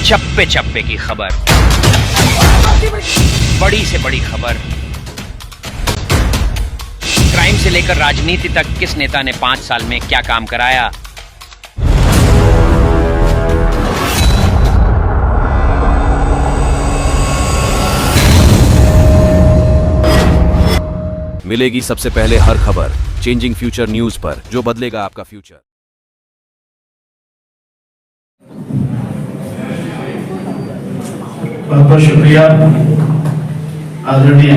चप्पे चप्पे की खबर, बड़ी से बड़ी खबर, क्राइम से लेकर राजनीति तक किस नेता ने 5 साल में क्या काम कराया। मिलेगी सबसे पहले हर खबर चेंजिंग फ्यूचर न्यूज पर, जो बदलेगा आपका फ्यूचर। बहुत बहुत शुक्रिया आदरणीय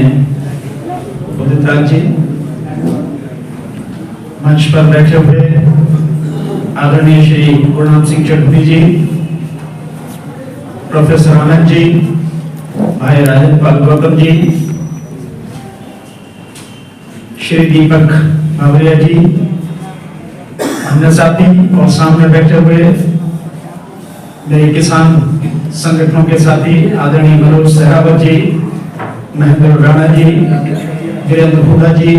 उदित राज जी, मंच पर बैठे हुए आदरणीय श्री गुरनाम सिंह चटर्जी जी, प्रोफेसर आनंद जी, भाई राजन गौतम जी, श्री दीपक मावरिया जी, अन्य साथी और सामने बैठे हुए मेरे किसान संगठनों के साथी आदरणीय मनोज सहरावत जी, महेंद्र राणा जी, वीरेंद्र हुड्डा जी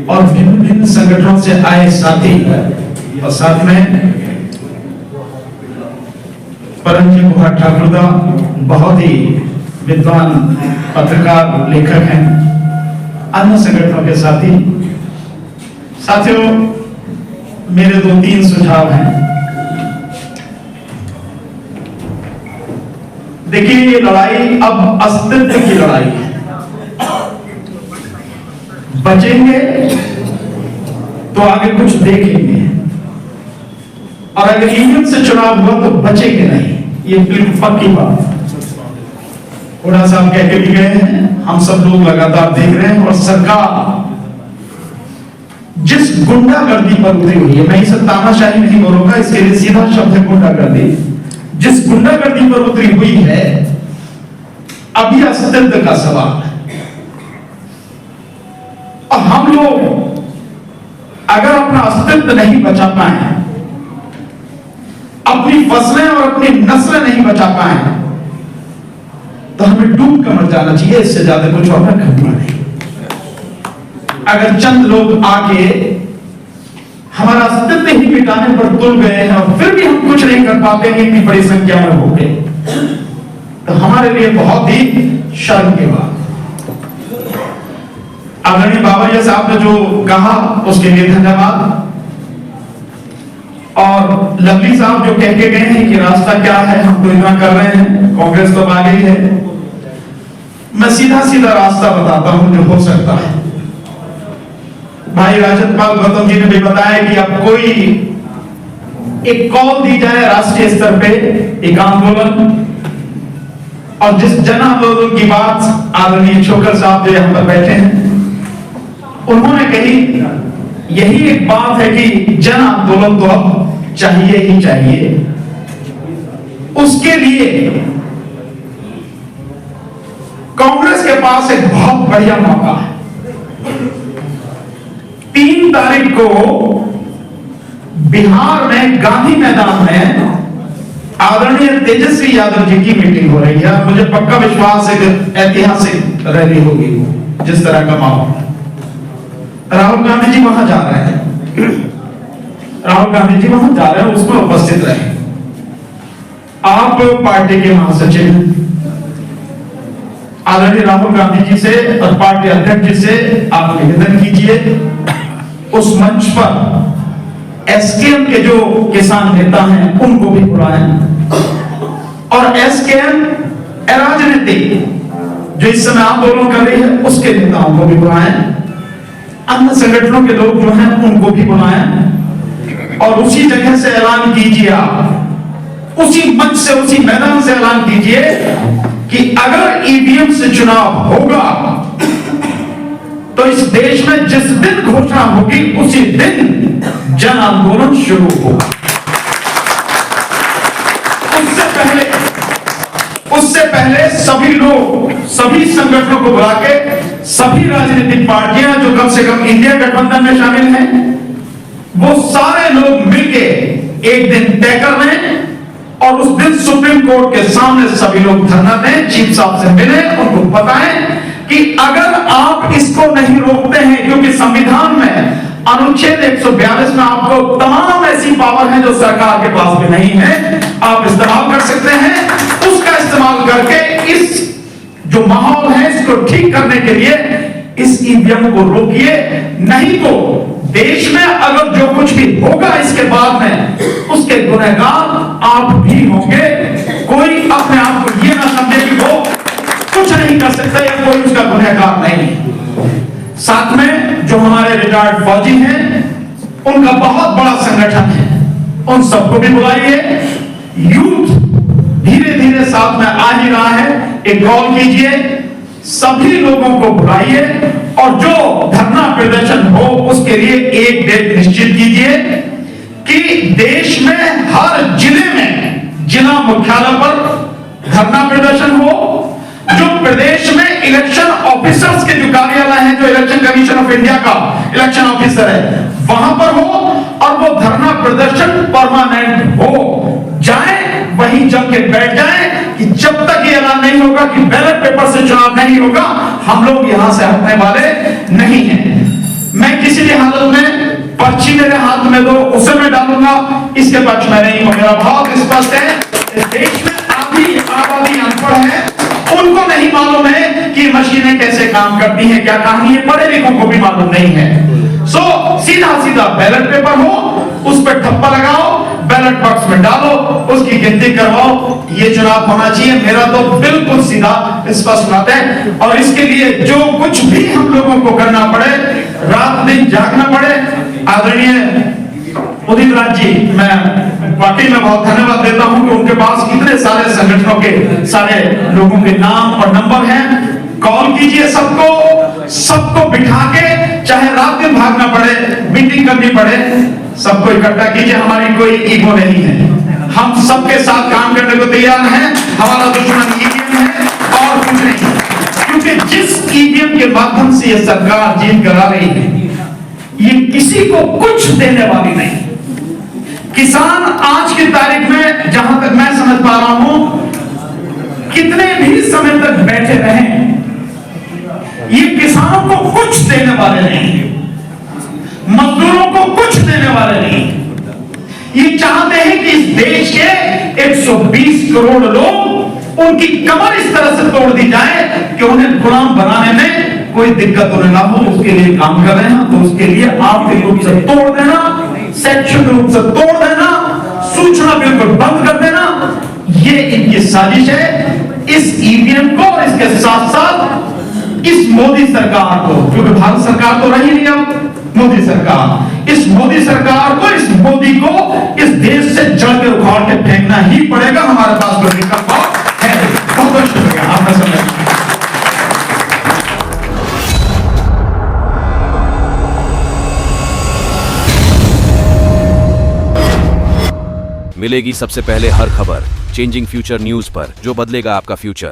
और भिन्न भिन्न संगठनों से आए साथी, और साथ में परमजी गुहा ठाकुरदा, बहुत ही विद्वान पत्रकार लेखक हैं, अन्य संगठनों के साथी साथियों, मेरे 2-3 सुझाव हैं। देखिए, ये लड़ाई अब अस्तित्व की लड़ाई है। बचेंगे तो आगे कुछ देखेंगे, और अगर ईवीएम से चुनाव हुआ तो बचेंगे नहीं, ये बिल्कुल पक्की बात। हुड्डा साहब कह के भी गए हैं, हम सब लोग लगातार देख रहे हैं, और सरकार जिस गुंडागर्दी पर उतरी हुई है, मैं इसे तानाशाही नहीं बोलूंगा, इसके लिए सीधा शब्द है गुंडागर्दी, जिस गुंडागर्दी पर उतरी हुई है, अभी अस्तित्व का सवाल है। और हम लोग अगर अपना अस्तित्व नहीं बचा पाए, अपनी फसलें और अपनी नस्लें नहीं बचा पाए, तो हमें डूब कर मर जाना चाहिए, इससे ज्यादा कुछ और करना नहीं। अगर चंद लोग आके हमारा अस्तित्व ही मिटाने पर तुल गए हैं और फिर भी हम कुछ नहीं कर पाते हैं इतनी बड़ी संख्या में हो गए, तो हमारे लिए बहुत ही शर्म की बात। आदरणीय बाबरिया साहब ने जो कहा उसके लिए धन्यवाद, और लवली साहब जो कह के गए हैं कि रास्ता क्या है, हम तो इतना कर रहे हैं, कांग्रेस तो आ गई है। मैं सीधा सीधा रास्ता बताता हूं जो हो सकता है। भाई राजन गौतम जी ने भी बताया कि अब कोई एक कॉल दी जाए राष्ट्रीय स्तर पे, एक आंदोलन, और जिस जन आंदोलन की बात आदरणीय छोकर साहब जो यहां पर बैठे हैं उन्होंने कही, यही एक बात है कि जन आंदोलन तो अब चाहिए ही चाहिए। उसके लिए कांग्रेस के पास एक बहुत बढ़िया मौका है। 3 तारीख को बिहार में गांधी मैदान में आदरणीय तेजस्वी यादव जी की मीटिंग हो रही है। मुझे पक्का विश्वास है कि ऐतिहासिक रैली होगी, जिस तरह का माहौल। राहुल गांधी जी वहां जा रहे हैं, राहुल गांधी जी वहां जा रहे हैं, उसमें उपस्थित रहे। आप पार्टी के महासचिव आदरणीय राहुल गांधी जी से और पार्टी अध्यक्ष जी से आप निवेदन कीजिए, उस मंच पर एसकेएम के जो किसान नेता हैं उनको भी बुलाएं, और एसकेएम राजनीति जो इस समय आंदोलन कर रही है उसके नेताओं को भी बुलाएं, अन्य संगठनों के लोग जो हैं उनको भी बुलाएं, और उसी जगह से ऐलान कीजिए, आप उसी मंच से, उसी मैदान से ऐलान कीजिए कि अगर ईवीएम से चुनाव होगा तो इस देश में जिस दिन घोषणा होगी उसी दिन जन आंदोलन शुरू होगा। उससे पहले सभी लोग, सभी संगठनों को बुला के, सभी राजनीतिक पार्टियां जो कम से कम इंडिया गठबंधन में शामिल हैं, वो सारे लोग मिलके एक दिन तय कर लें, और उस दिन सुप्रीम कोर्ट के सामने सभी लोग धरना दें, चीफ साहब से मिलें, उनको बताएं कि अगर आप इसको नहीं रोकते हैं, क्योंकि संविधान में अनुच्छेद 142 में आपको तमाम ऐसी पावर है जो सरकार के पास भी नहीं है, आप इस्तेमाल कर सकते हैं। उसका इस्तेमाल करके इस जो माहौल है इसको ठीक करने के लिए इस ईवीएम को रोकिए, नहीं तो देश में अगर जो कुछ भी होगा इसके बाद में उसके गुनहगार आप भी होंगे। कोई अपने आप को ये ना समझे कि वो कुछ नहीं कर सकता या कोई उसका गुनहगार नहीं है। साथ में जो हमारे रिटायर्ड फौजी हैं उनका बहुत बड़ा संगठन है, उन सबको भी बुलाइए। यूथ धीरे धीरे साथ में आ ही रहा है, एक कॉल कीजिए, सभी लोगों को बुलाइए और जो धरना प्रदर्शन हो उसके लिए एक डेट निश्चित कीजिए कि देश में हर जिले में जिला मुख्यालय पर धरना प्रदर्शन हो। जो प्रदेश में इलेक्शन ऑफिसर्स के जो कार्यालय है, जो इलेक्शन कमीशन ऑफ इंडिया का इलेक्शन ऑफिसर है, वहां पर हो और वो धरना प्रदर्शन परमानेंट हो जाए, वहीं जम के बैठ जाए कि जब तक ये ऐलान नहीं होगा कि बैलेट पेपर से चुनाव नहीं होगा, हम लोग यहां से हटने वाले नहीं हैं। मैं किसी भी हालत में पर्ची मेरे हाथ में दो उसे मैं डालूंगा, इसके पक्ष में नहीं हूं। मेरा बहुत स्पष्ट है, इस देश में आबादी अनपढ़ है, उनको नहीं मालूम है कि मशीनें कैसे काम करती हैं, क्या कहानी है, पढ़े लिखों को भी मालूम नहीं है। सो सीधा सीधा बैलेट पेपर हो, उस पर ठप्पा लगाओ, बैलेट बॉक्स में डालो, उसकी गिनती करवाओ, ये चुनाव होना चाहिए। मेरा तो बिल्कुल सीधा स्पष्ट बात है। और इसके लिए जो कुछ भी हम लोगों को करना पड़े, रात दिन जागना पड़े, आदरणीय उदित राज जी, मैं वाकई में बहुत धन्यवाद देता हूं कि उनके पास इतने सारे संगठनों के सारे लोगों के नाम और नंबर हैं। कॉल कीजिए सबको बिठा के, चाहे रात दिन भागना पड़े, मीटिंग करनी पड़े, सबको इकट्ठा कीजिए। हमारी कोई ईगो नहीं है, हम सबके साथ काम करने को तैयार हैं। हमारा दुश्मन ईवीएम है और कुछ नहीं, क्योंकि जिस ईवीएम के माध्यम से ये सरकार जीत करा रही है, ये किसी को कुछ देने वाली नहीं। किसान आज की तारीख में, जहां तक मैं समझ पा रहा हूं, कितने भी समय तक बैठे रहें, ये किसानों को कुछ देने वाले नहीं, मजदूरों को कुछ देने वाले नहीं। ये चाहते हैं कि इस देश के 120 करोड़ लोग, उनकी कमर इस तरह से तोड़ दी जाए कि उन्हें गुलाम बनाने में कोई दिक्कत उन्हें ना हो। उसके लिए काम कर रहे हैं, तो उसके लिए आर्थिक रूप से तोड़ देना, शैक्षिक रूप से तोड़ देना, सूचना बिल्कुल बंद कर देना, ये इनकी साजिश है। इस ईवीएम को और इसके साथ साथ इस मोदी सरकार को, क्योंकि भारत सरकार तो रही नहीं अब, मोदी सरकार, इस मोदी सरकार को, इस मोदी को इस देश से जड़ के उखाड़ के फेंकना ही पड़ेगा। हमारे पास कोई विकल्प है। बहुत बहुत शुक्रिया आपका समय। मिलेगी सबसे पहले हर खबर चेंजिंग फ्यूचर न्यूज पर, जो बदलेगा आपका फ्यूचर।